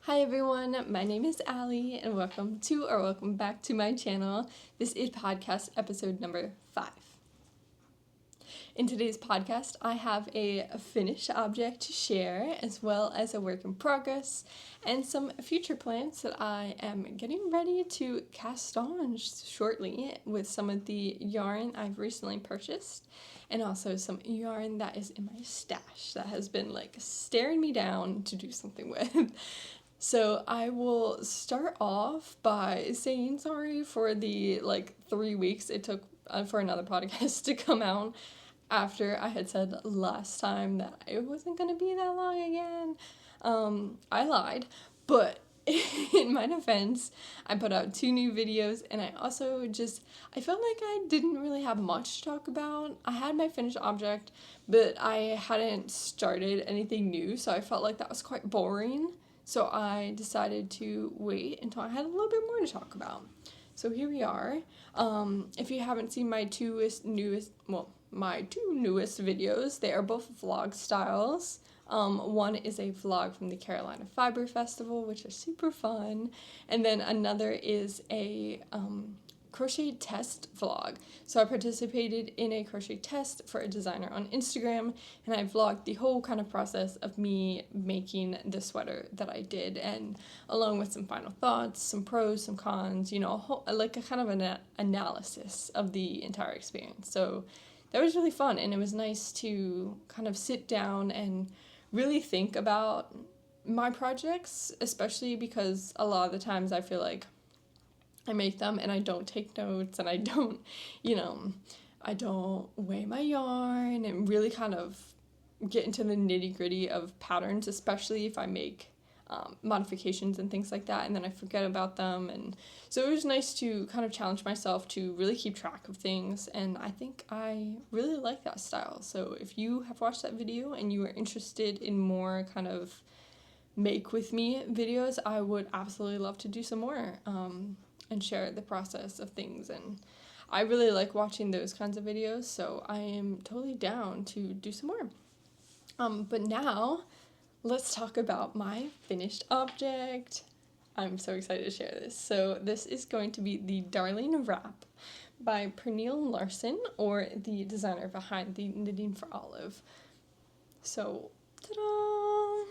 Hi everyone, my name is Allie and welcome back to my channel. This is podcast episode number 5. In today's podcast, I have a finished object to share as well as a work in progress and some future plans that I am getting ready to cast on shortly with some of the yarn I've recently purchased and also some yarn that is in my stash that has been staring me down to do something with. So I will start off by saying sorry for the 3 weeks it took for another podcast to come out after I had said last time that it wasn't going to be that long again. I lied, but in my defense, I put out 2 new videos and I also I felt like I didn't really have much to talk about. I had my finished object, but I hadn't started anything new, so I felt like that was quite boring. So I decided to wait until I had a little bit more to talk about. So here we are. If you haven't seen my two newest videos, they are both vlog styles. One is a vlog from the Carolina Fiber Festival, which is super fun. And then another is a crochet test vlog. So I participated in a crochet test for a designer on Instagram, and I vlogged the whole kind of process of me making the sweater that I did, and along with some final thoughts, some pros, some cons, a kind of an analysis of the entire experience. So that was really fun, and it was nice to kind of sit down and really think about my projects, especially because a lot of the times I feel like I make them and I don't take notes and I don't, I don't weigh my yarn and really kind of get into the nitty-gritty of patterns, especially if I make modifications and things like that, and then I forget about them. And so it was nice to kind of challenge myself to really keep track of things, and I think I really like that style. So if you have watched that video and you are interested in more kind of make with me videos, I would absolutely love to do some more and share the process of things, and I really like watching those kinds of videos, so I am totally down to do some more. But now let's talk about my finished object. I'm so excited to share this. So this is going to be the Darling Wrap by Pernille Larsen, or the designer behind the Knitting for Olive. So, ta-da!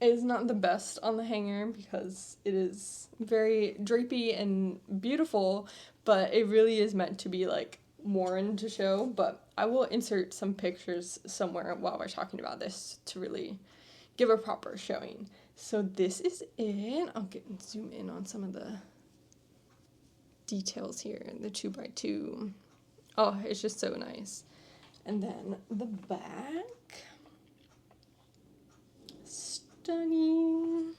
It is not the best on the hanger because it is very drapey and beautiful, but it really is meant to be worn to show. But I will insert some pictures somewhere while we're talking about this to really give a proper showing. So this is it. I'll zoom in on some of the details here. The 2x2. Oh, it's just so nice. And then the back. Stunning.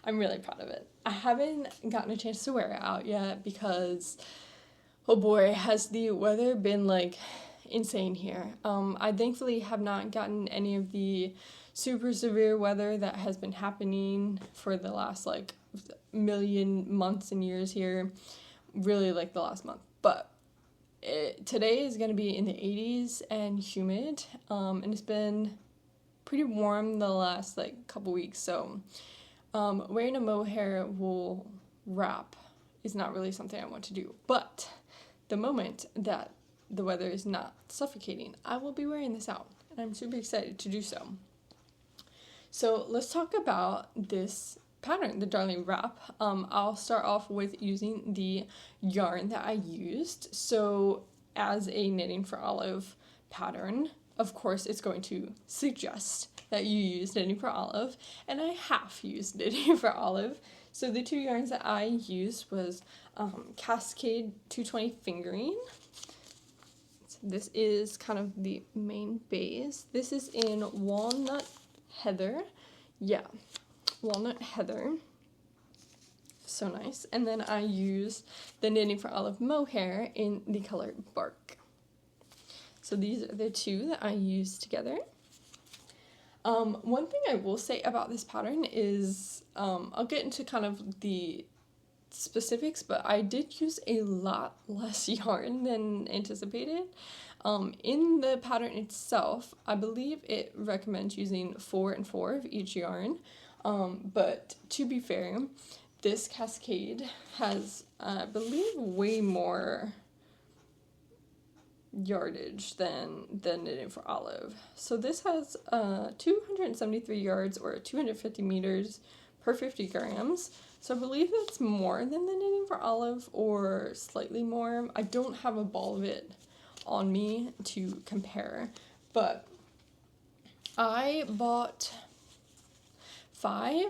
I'm really proud of it. I haven't gotten a chance to wear it out yet because, oh boy, has the weather been insane here. I thankfully have not gotten any of the super severe weather that has been happening for the last million months and years here, really the last month. But today is going to be in the 80s and humid, and it's been pretty warm the last couple weeks, so wearing a mohair wool wrap is not really something I want to do. But the moment that the weather is not suffocating, I will be wearing this out, and I'm super excited to do so. So let's talk about this pattern, the Darling Wrap. I'll start off with using the yarn that I used. So as a Knitting for Olive pattern, of course it's going to suggest that you use Knitting for Olive, and I have used Knitting for Olive. So the 2 yarns that I used was Cascade 220 fingering. So this is kind of the main base. This is in Walnut Heather. Yeah, Walnut Heather. So nice. And then I used the Knitting for Olive mohair in the color Bark. So these are the 2 that I used together. One thing I will say about this pattern is, I'll get into kind of the specifics, but I did use a lot less yarn than anticipated. In the pattern itself, I believe it recommends using 4 and 4 of each yarn, but to be fair, this cascade has, I believe, way more yardage than the Knitting for Olive. So this has 273 yards, or 250 meters per 50 grams. So I believe it's more than the Knitting for Olive, or slightly more. I don't have a ball of it on me to compare, but I bought I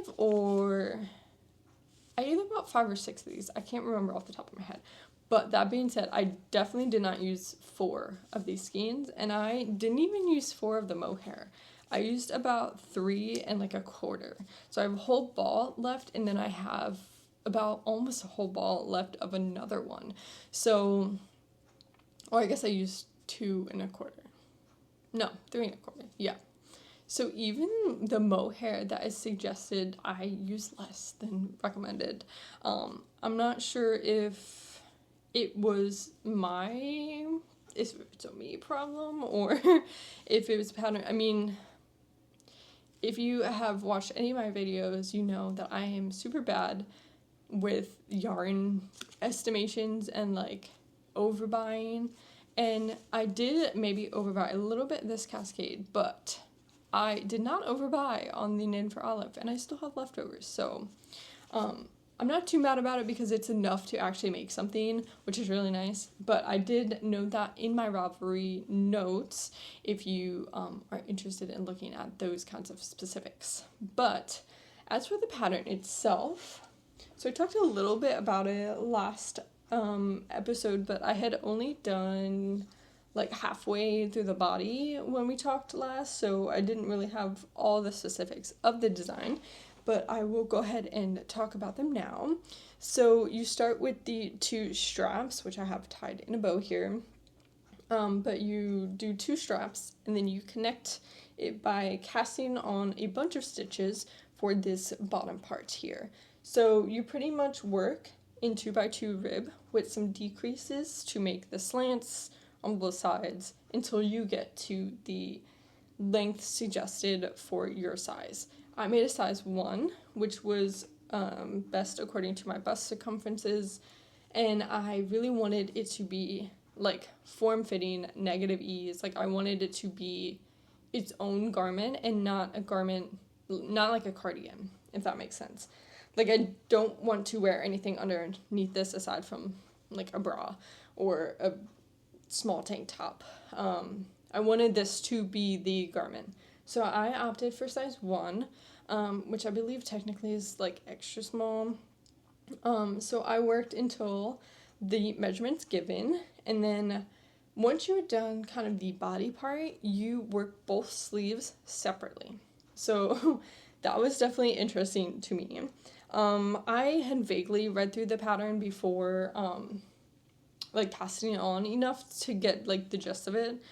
either bought 5 or 6 of these. I can't remember off the top of my head. But that being said, I definitely did not use 4 of these skeins, and I didn't even use 4 of the mohair. I used about 3 and like a quarter. So I have a whole ball left, and then I have about almost a whole ball left of another one. So, or I guess I used 2 and a quarter. No, 3 and a quarter. Yeah. So even the mohair that is suggested, I use less than recommended. I'm not sure if it was it's a me problem, or if it was a pattern. I mean, if you have watched any of my videos, you know that I am super bad with yarn estimations and like overbuying. And I did maybe overbuy a little bit this cascade, but I did not overbuy on the Knitting for Olive, and I still have leftovers. So I'm not too mad about it because it's enough to actually make something, which is really nice. But I did note that in my Ravelry notes if you are interested in looking at those kinds of specifics. But as for the pattern itself, so I talked a little bit about it last episode, but I had only done like halfway through the body when we talked last, so I didn't really have all the specifics of the design, but I will go ahead and talk about them now. So you start with the 2 straps, which I have tied in a bow here, but you do 2 straps, and then you connect it by casting on a bunch of stitches for this bottom part here. So you pretty much work in 2x2 rib with some decreases to make the slants on both sides until you get to the length suggested for your size. I made a size 1, which was best according to my bust circumferences, and I really wanted it to be like form-fitting, negative ease. Like I wanted it to be its own garment and not a garment, not like a cardigan, if that makes sense. Like I don't want to wear anything underneath this aside from like a bra or a small tank top. I wanted this to be the garment. So I opted for size 1, which I believe technically is like extra small. So I worked until the measurements given, and then once you're done kind of the body part, you work both sleeves separately. So that was definitely interesting to me. I had vaguely read through the pattern before, like casting it on enough to get like the gist of it,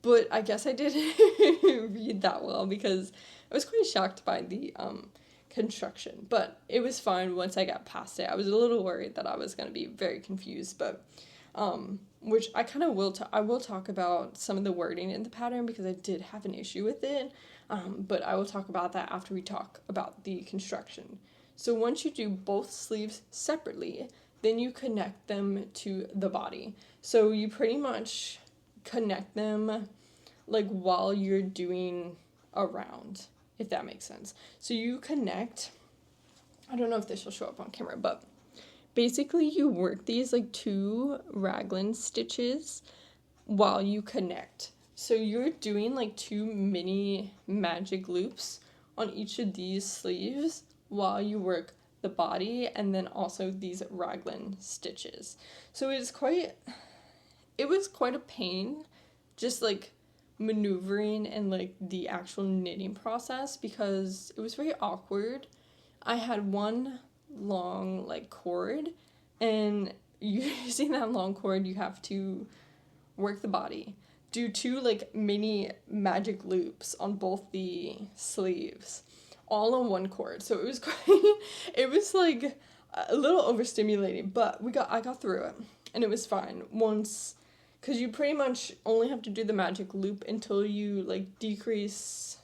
but I guess I didn't read that well because I was quite shocked by the construction, but it was fine once I got past it. I was a little worried that I was going to be very confused, but which I kind of will I will talk about some of the wording in the pattern because I did have an issue with it, but I will talk about that after we talk about the construction. So once you do both sleeves separately, then you connect them to the body. So you pretty much connect them like while you're doing a round, if that makes sense. So you connect, I don't know if this will show up on camera, but basically you work these like 2 raglan stitches while you connect. So you're doing like 2 mini magic loops on each of these sleeves while you work the body and then also these raglan stitches. So it was quite a pain just like maneuvering and like the actual knitting process because it was very awkward. I had one long like cord, and using that long cord you have to work the body, do 2 like mini magic loops on both the sleeves all on one cord. So it was it was like a little overstimulating, but I got through it and it was fine once because you pretty much only have to do the magic loop until you, like, decrease,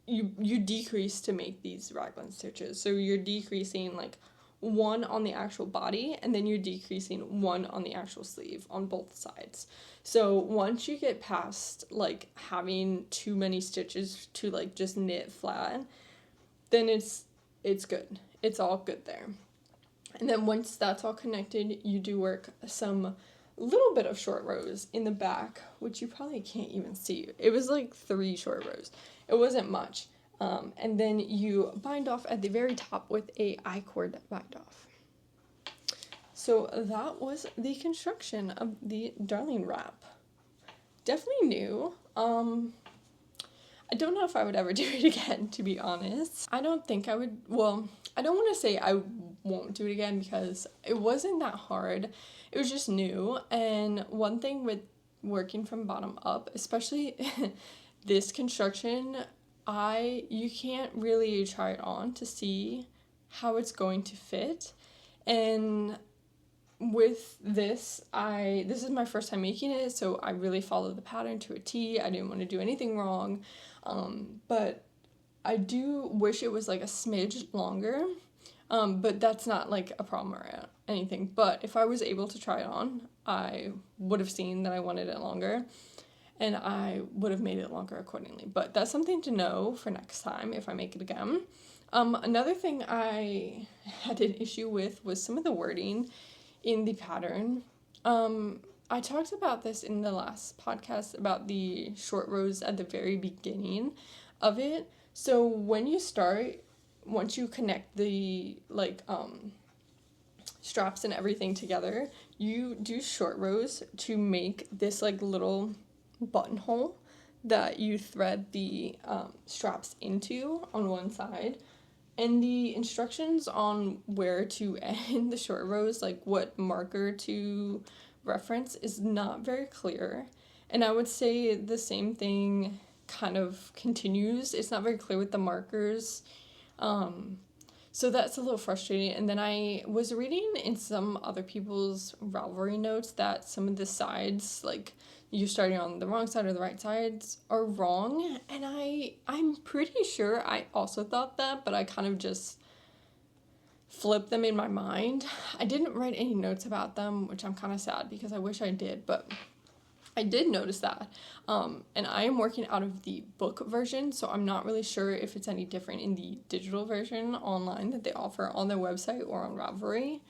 you decrease to make these raglan stitches. So you're decreasing, like, one on the actual body, and then you're decreasing one on the actual sleeve on both sides. So once you get past, like, having too many stitches to, like, just knit flat, then it's good. It's all good there. And then once that's all connected, you do work some little bit of short rows in the back, which you probably can't even see. It was like 3 short rows. It wasn't much. And then you bind off at the very top with a I-cord bind off. So that was the construction of the Darling wrap. Definitely new. I don't know if I would ever do it again, to be honest. I don't think I would, well, I don't want to say I won't do it again because it wasn't that hard. It was just new, and one thing with working from bottom up, especially this construction, you can't really try it on to see how it's going to fit. And with this is my first time making it, so I really followed the pattern to a T. I didn't want to do anything wrong, but I do wish it was like a smidge longer, but that's not like a problem or anything. But if I was able to try it on, I would have seen that I wanted it longer, and I would have made it longer accordingly. But that's something to know for next time if I make it again. Another thing I had an issue with was some of the wording in the pattern. I talked about this in the last podcast about the short rows at the very beginning of it. So when you start, once you connect the straps and everything together, you do short rows to make this like little buttonhole that you thread the straps into on one side. And the instructions on where to end the short rows, like what marker to reference, is not very clear. And I would say the same thing kind of continues. It's not very clear with the markers. So that's a little frustrating. And then I was reading in some other people's Ravelry notes that some of the sides, like you're starting on the wrong side or the right sides, are wrong. And I'm pretty sure I also thought that, but I kind of just flipped them in my mind. I didn't write any notes about them, which I'm kind of sad because I wish I did, but I did notice that. And I am working out of the book version, so I'm not really sure if it's any different in the digital version online that they offer on their website or on Ravelry.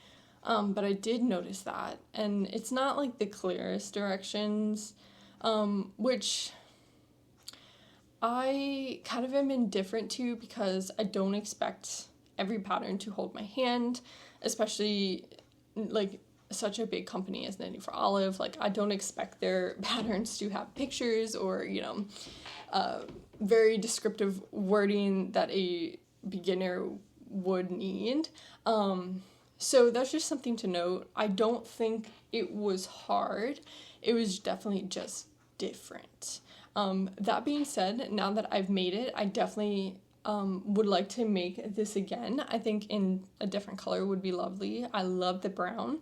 But I did notice that, and it's not like the clearest directions, which I kind of am indifferent to because I don't expect every pattern to hold my hand, especially like such a big company as Knitting for Olive. Like, I don't expect their patterns to have pictures or, very descriptive wording that a beginner would need. So that's just something to note. I don't think it was hard. It was definitely just different. That being said, now that I've made it, I definitely would like to make this again. I think in a different color would be lovely. I love the brown.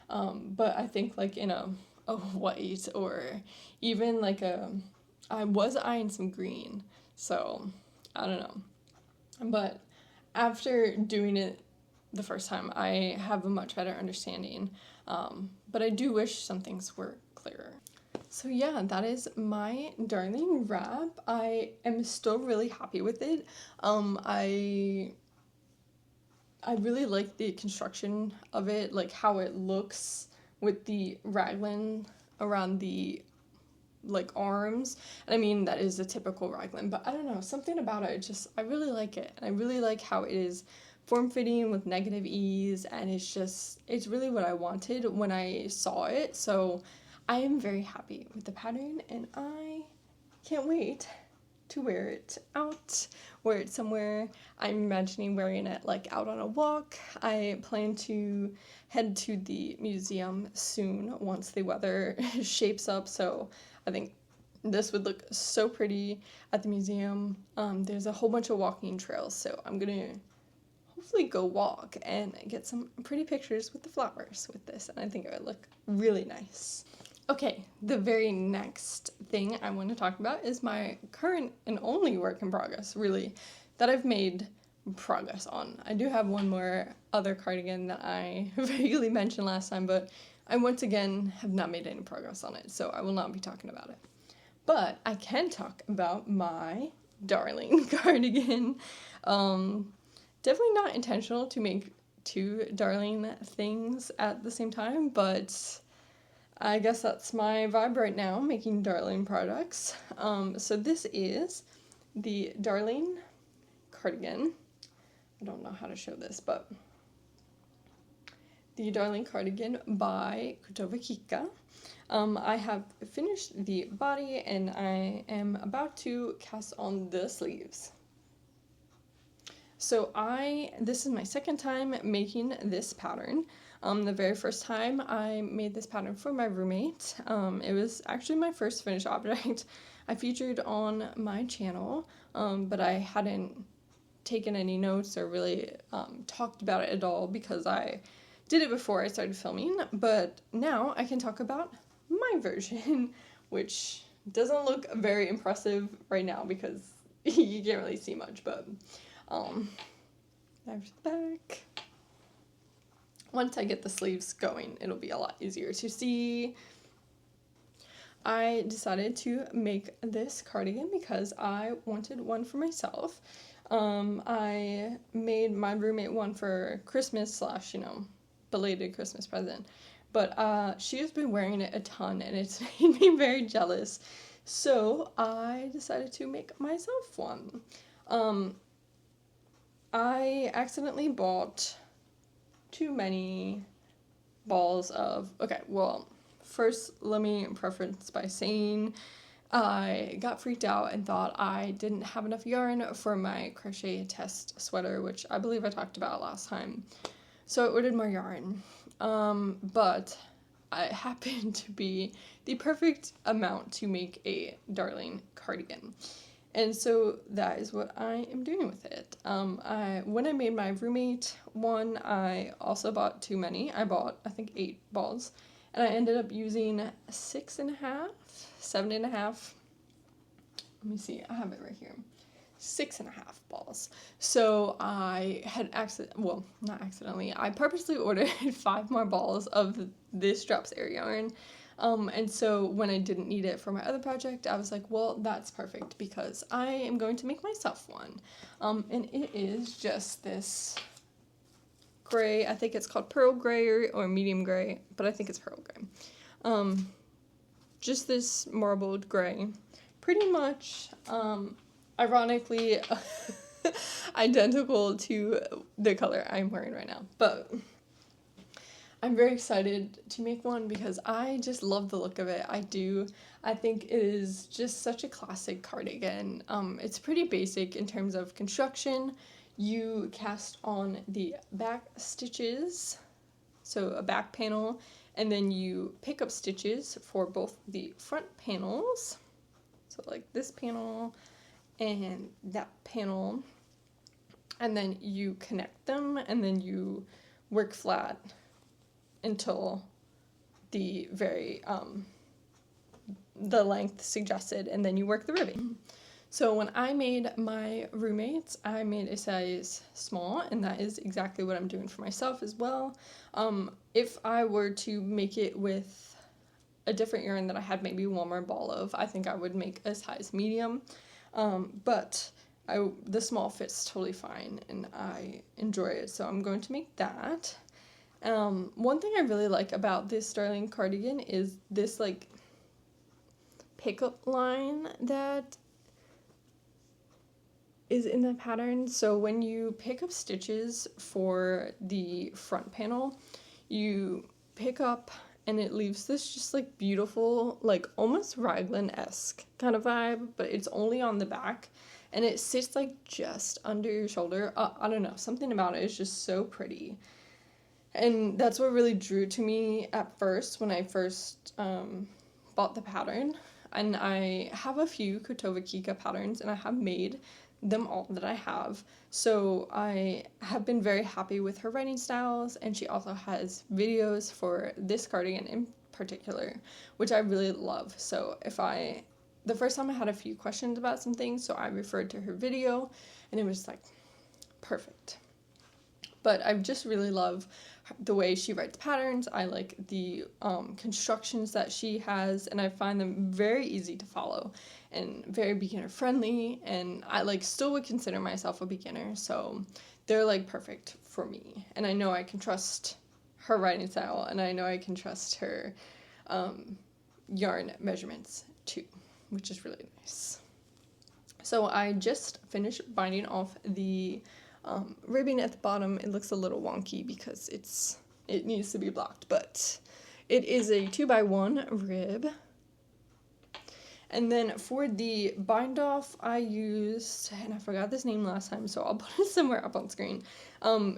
But I think like in a white, or even like I was eyeing some green. So I don't know. But after doing it the first time, I have a much better understanding. But I do wish some things were clearer. So yeah, that is my Darling wrap. I am still really happy with it. I really like the construction of it, like how it looks with the raglan around the like arms. And I mean, that is a typical raglan, but I don't know, something about it, I really like it. And I really like how it is form-fitting with negative ease, and it's really what I wanted when I saw it. So I am very happy with the pattern, and I can't wait to wear it somewhere. I'm imagining wearing it like out on a walk. I plan to head to the museum soon once the weather shapes up, so I think this would look so pretty at the museum. There's a whole bunch of walking trails, so I'm gonna hopefully go walk and get some pretty pictures with the flowers with this, and I think it would look really nice. Okay, the very next thing I want to talk about is my current and only work in progress, really, that I've made progress on. I do have one more other cardigan that I vaguely mentioned last time, but I once again have not made any progress on it, so I will not be talking about it. But I can talk about my darling cardigan. Definitely not intentional to make two darling things at the same time, but I guess that's my vibe right now, making darling products. So this is the Darling cardigan. I don't know how to show this, but the Darling cardigan by Kika. I have finished the body and I am about to cast on the sleeves. So this is my second time making this pattern. The very first time I made this pattern for my roommate. It was actually my first finished object I featured on my channel, but I hadn't taken any notes or really talked about it at all because I did it before I started filming. But now I can talk about my version, which doesn't look very impressive right now because you can't really see much, but there's the back. Once I get the sleeves going, it'll be a lot easier to see. I decided to make this cardigan because I wanted one for myself. I made my roommate one for Christmas / belated Christmas present. But she has been wearing it a ton and it's made me very jealous. So I decided to make myself one. I accidentally bought too many balls of, first let me preference by saying I got freaked out and thought I didn't have enough yarn for my crochet test sweater, which I believe I talked about last time. So I ordered more yarn, but it happened to be the perfect amount to make a darling cardigan. And so that is what I am doing with it. When I made my roommate one, I also bought too many. I bought, I think, 8 balls. And I ended up using 6.5, 7.5. Let me see, I have it right here. 6.5 balls. So I had not accidentally, I purposely ordered 5 more balls of this Drops Air yarn. And so when I didn't need it for my other project, I was like, well, that's perfect because I am going to make myself one. And it is just this gray, I think it's called pearl gray or medium gray, but I think it's pearl gray. Just this marbled gray, pretty much, ironically, identical to the color I'm wearing right now, but I'm very excited to make one because I just love the look of it. I do. I think it is just such a classic cardigan. It's pretty basic in terms of construction. You cast on the back stitches, so a back panel, and then you pick up stitches for both the front panels, so like this panel and that panel, and then you connect them, and then you work flat until the the length suggested, and then you work the ribbing. So when I made my roommates, I made a size small, and that is exactly what I'm doing for myself as well. If I were to make it with a different yarn that I had maybe one more ball of, I think I would make a size medium, but the small fits totally fine, and I enjoy it, so I'm going to make that. One thing I really like about this darling cardigan is this like pickup line that is in the pattern. So when you pick up stitches for the front panel, you pick up and it leaves this just like beautiful, like almost raglan-esque kind of vibe, but it's only on the back and it sits like just under your shoulder. I don't know, something about it is just so pretty. And that's what really drew to me at first when I first bought the pattern. And I have a few Kika patterns, and I have made them all that I have. So I have been very happy with her writing styles, and she also has videos for this cardigan in particular, which I really love. So the first time I had a few questions about some things, so I referred to her video, and it was like perfect. But I just really love the way she writes patterns. I like the constructions that she has, and I find them very easy to follow and very beginner friendly, and I like still would consider myself a beginner, so they're like perfect for me. And I know I can trust her writing style, and I know I can trust her yarn measurements too, which is really nice. So I just finished binding off the ribbing at the bottom. It looks a little wonky because it needs to be blocked, but it is a 2x1 rib. And then for the bind off, I used, and I forgot this name last time, so I'll put it somewhere up on screen.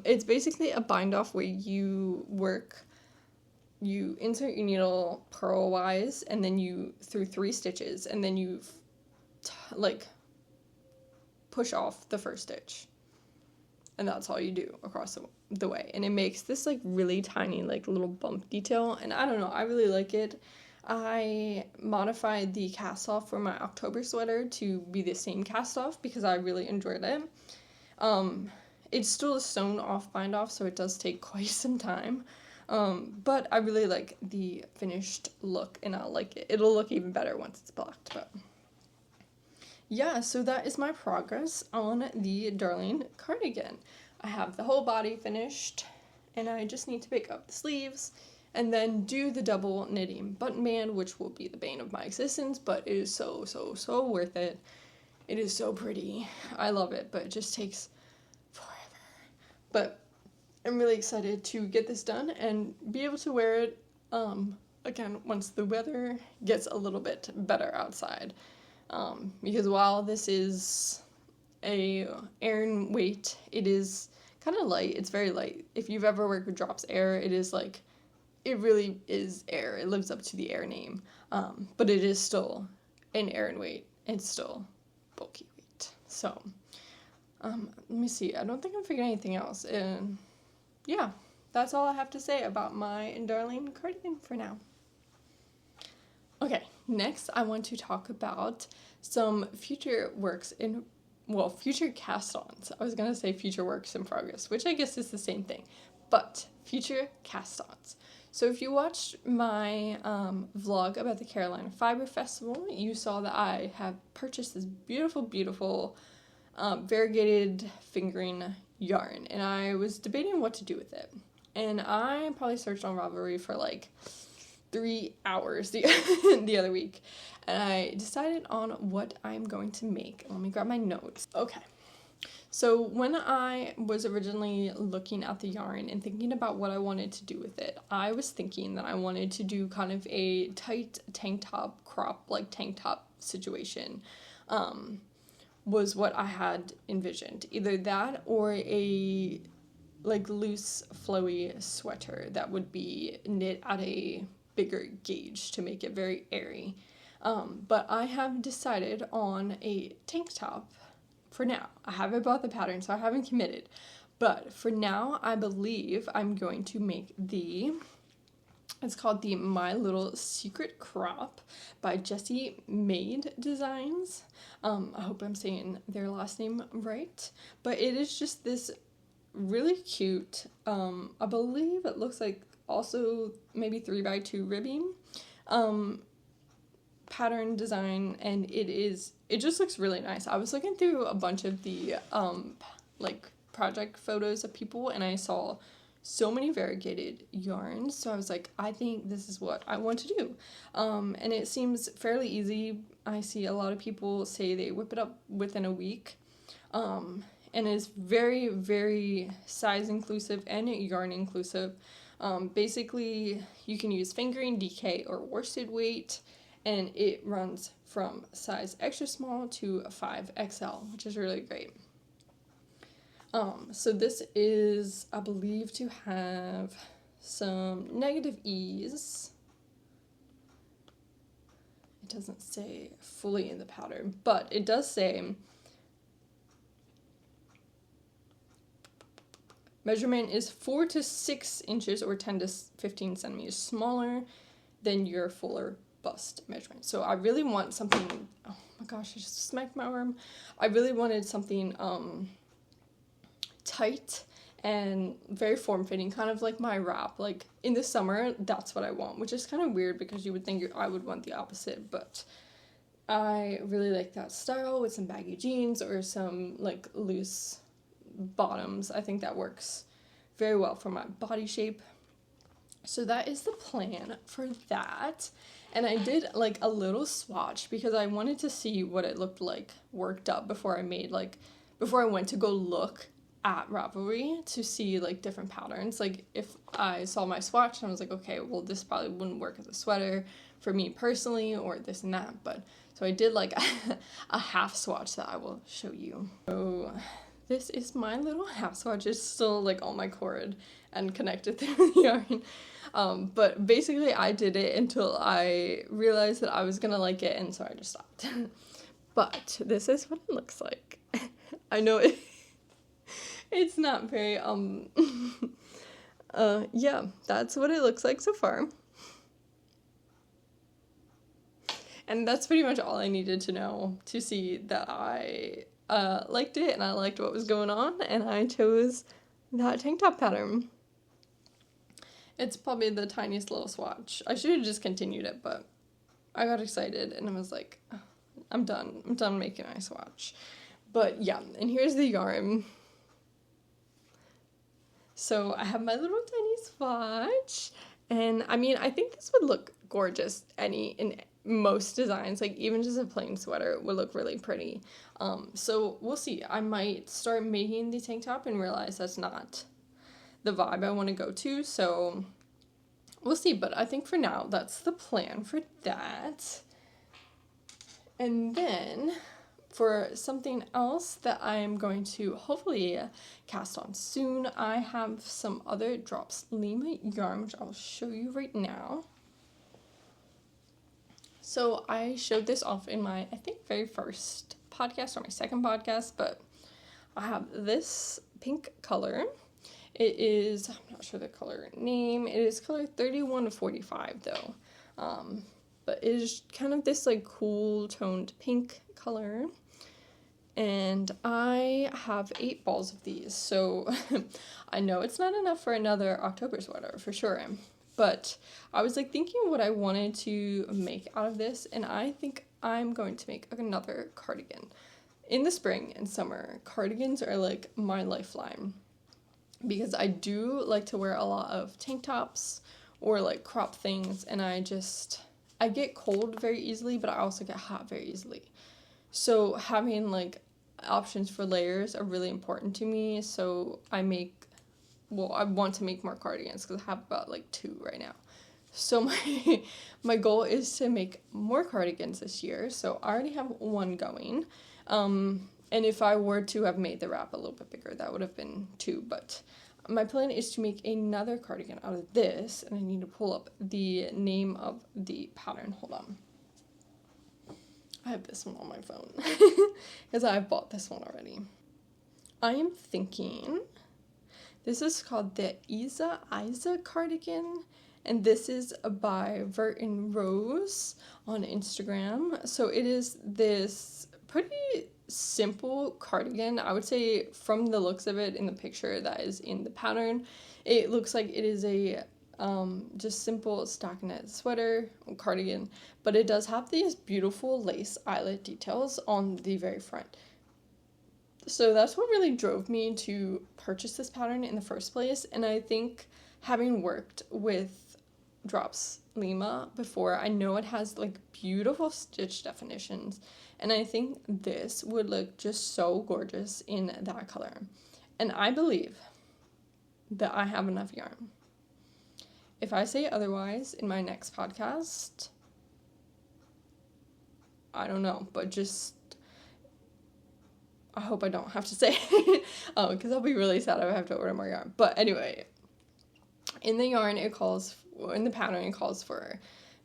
It's basically a bind off where you insert your needle purlwise, and then you through 3 stitches, and then you like push off the first stitch. And that's all you do across the way. And it makes this like really tiny like little bump detail, and I don't know, I really like it. I modified the cast off for my October sweater to be the same cast off because I really enjoyed it. It's still a sewn off bind off, so it does take quite some time. But I really like the finished look, and I like it. It'll look even better once it's blocked, but yeah, so that is my progress on the Darling cardigan. I have the whole body finished, and I just need to pick up the sleeves and then do the double knitting button band, which will be the bane of my existence, but it is so, so, so worth it. It is so pretty. I love it, but it just takes forever. But I'm really excited to get this done and be able to wear it, again, once the weather gets a little bit better outside. Because while this is a Aran weight, it is kind of light. It's very light. If you've ever worked with Drops Air, it is like, it really is Air. It lives up to the Air name. But it is still an Aran weight. It's still bulky weight. So, let me see. I don't think I'm forgetting anything else. And yeah, that's all I have to say about my Darling cardigan for now. Okay, next I want to talk about some future cast-ons. I was going to say future works in progress, which I guess is the same thing, but future cast-ons. So if you watched my vlog about the Carolina Fiber Festival, you saw that I have purchased this beautiful, beautiful variegated fingering yarn, and I was debating what to do with it. And I probably searched on Ravelry for like 3 hours the other week, and I decided on what I'm going to make. Let me grab my notes. Okay, so when I was originally looking at the yarn and thinking about what I wanted to do with it, I was thinking that I wanted to do kind of a tight tank top crop, like tank top situation, was what I had envisioned. Either that or a like loose flowy sweater that would be knit at a bigger gauge to make it very airy. But I have decided on a tank top for now. I haven't bought the pattern, so I haven't committed. But for now, I believe I'm going to make it's called the My Little Secret Crop by Jessie Made Designs. I hope I'm saying their last name right. But it is just this really cute, I believe it looks like also maybe 3x2 ribbing pattern design, and it just looks really nice. I was looking through a bunch of the like project photos of people, and I saw so many variegated yarns, so I was like, I think this is what I want to do. And it seems fairly easy. I see a lot of people say they whip it up within a week, and it's very, very size inclusive and yarn inclusive. Basically, you can use fingering, DK, or worsted weight, and it runs from size extra small to a 5XL, which is really great. So this is, I believe, to have some negative ease. It doesn't say fully in the pattern, but it does say measurement is 4 to 6 inches or 10 to 15 centimeters smaller than your fuller bust measurement. So I really want something, oh my gosh, I just smacked my arm. I really wanted something tight and very form-fitting, kind of like my wrap. Like in the summer, that's what I want, which is kind of weird because you would think I would want the opposite, but I really like that style with some baggy jeans or some like loose bottoms. I think that works very well for my body shape. So that is the plan for that. And I did like a little swatch because I wanted to see what it looked like worked up before I went to go look at Ravelry to see like different patterns. Like if I saw my swatch and I was like, okay, well this probably wouldn't work as a sweater for me personally, or this and that. But so I did like a half swatch that I will show you. So this is my little half swatch. It's still like on my cord and connected through the yarn. But basically I did it until I realized that I was gonna like it, and so I just stopped. But this is what it looks like. I know it's not very, yeah, that's what it looks like so far. And that's pretty much all I needed to know to see that I liked it and I liked what was going on, and I chose that tank top pattern. It's probably the tiniest little swatch. I should have just continued it, but I got excited and I was like, oh, I'm done making my swatch. But yeah, and here's the yarn. So I have my little tiny swatch, and I mean, I think this would look gorgeous in most designs, like even just a plain sweater would look really pretty. So we'll see. I might start making the tank top and realize that's not the vibe I want to go to, so we'll see. But I think for now, that's the plan for that. And then for something else that I'm going to hopefully cast on soon, I have some other Drops Lima yarn, which I'll show you right now. So I showed this off in my, I think, very first podcast or my second podcast, but I have this pink color. It is, I'm not sure the color name, it is color 31 to 45 though. But it is kind of this like cool toned pink color. And I have 8 balls of these, so I know it's not enough for another October sweater for sure. But I was like thinking what I wanted to make out of this, and I think I'm going to make another cardigan. In the spring and summer, cardigans are like my lifeline, because I do like to wear a lot of tank tops or like crop things, and I get cold very easily, but I also get hot very easily. So having like options for layers are really important to me. So I want to make more cardigans because I have about like 2 right now. So my goal is to make more cardigans this year. So I already have 1 going. And if I were to have made the wrap a little bit bigger, that would have been 2. But my plan is to make another cardigan out of this, and I need to pull up the name of the pattern. Hold on. I have this one on my phone because I've bought this one already. I am thinking this is called the Isa cardigan, and this is by Vert and Rose on Instagram. So it is this pretty simple cardigan. I would say from the looks of it in the picture that is in the pattern, it looks like it is a just simple stockinette sweater or cardigan, but it does have these beautiful lace eyelet details on the very front. So that's what really drove me to purchase this pattern in the first place, and I think having worked with Drops Lima before, I know it has like beautiful stitch definitions, and I think this would look just so gorgeous in that color. And I believe that I have enough yarn. If I say otherwise in my next podcast, I don't know, but just, I hope I don't have to say it, because I'll be really sad if I have to order more yarn. But anyway, in the yarn in the pattern it calls for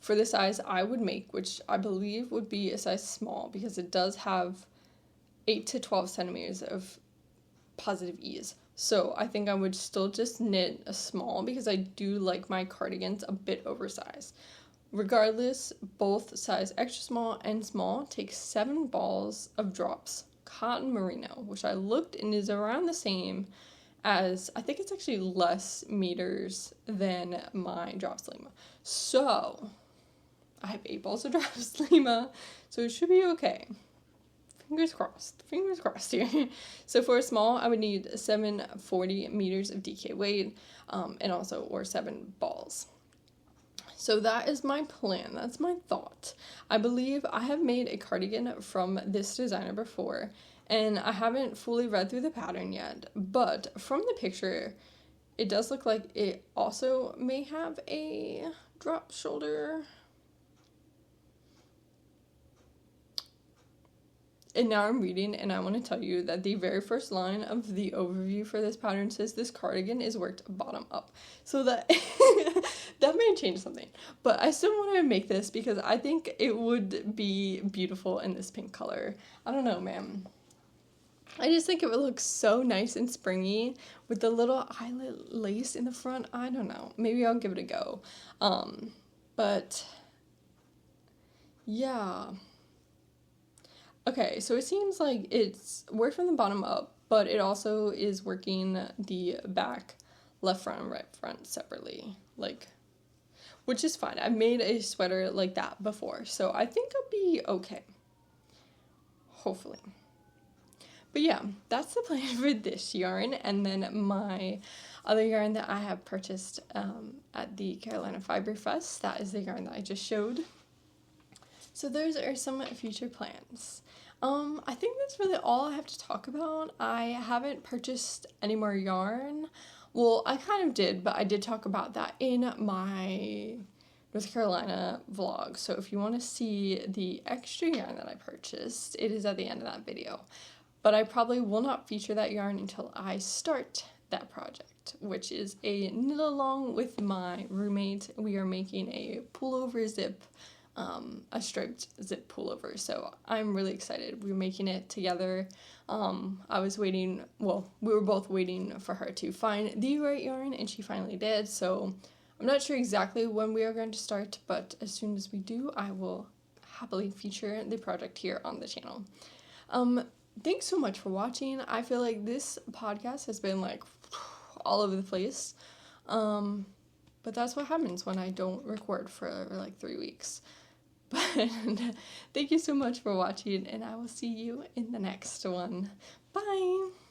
the size I would make, which I believe would be a size small, because it does have 8 to 12 centimeters of positive ease. So I think I would still just knit a small, because I do like my cardigans a bit oversized. Regardless, both size extra small and small take 7 balls of drops cotton merino, which I looked and is around the same as, I think it's actually less meters than my drops lima. So I have 8 balls of drops lima, so it should be okay. Fingers crossed here. So for a small, I would need 740 meters of DK weight, and also, or 7 balls. So that is my plan. That's my thought. I believe I have made a cardigan from this designer before, and I haven't fully read through the pattern yet, but from the picture, it does look like it also may have a drop shoulder. And now I'm reading, and I want to tell you that the very first line of the overview for this pattern says this cardigan is worked bottom up. So that that may change something. But I still want to make this because I think it would be beautiful in this pink color. I don't know, man. I just think it would look so nice and springy with the little eyelet lace in the front. I don't know. Maybe I'll give it a go. But yeah. Okay, so it seems like it's worked from the bottom up, but it also is working the back, left front, and right front separately, like, which is fine. I've made a sweater like that before, so I think I'll be okay. Hopefully. But yeah, that's the plan for this yarn, and then my other yarn that I have purchased at the Carolina Fiber Fest, that is the yarn that I just showed. So those are some future plans. I think that's really all I have to talk about. I haven't purchased any more yarn. Well, I kind of did, but I did talk about that in my North Carolina vlog. So if you want to see the extra yarn that I purchased, it is at the end of that video. But I probably will not feature that yarn until I start that project, which is a knit along with my roommate. We are making a pullover zip, a striped zip pullover, so I'm really excited. We're making it together. I was waiting, well, we were both waiting for her to find the right yarn, and she finally did, so I'm not sure exactly when we are going to start, but as soon as we do, I will happily feature the project here on the channel. Thanks so much for watching. I feel like this podcast has been like all over the place, but that's what happens when I don't record for like 3 weeks. But thank you so much for watching, and I will see you in the next one. Bye!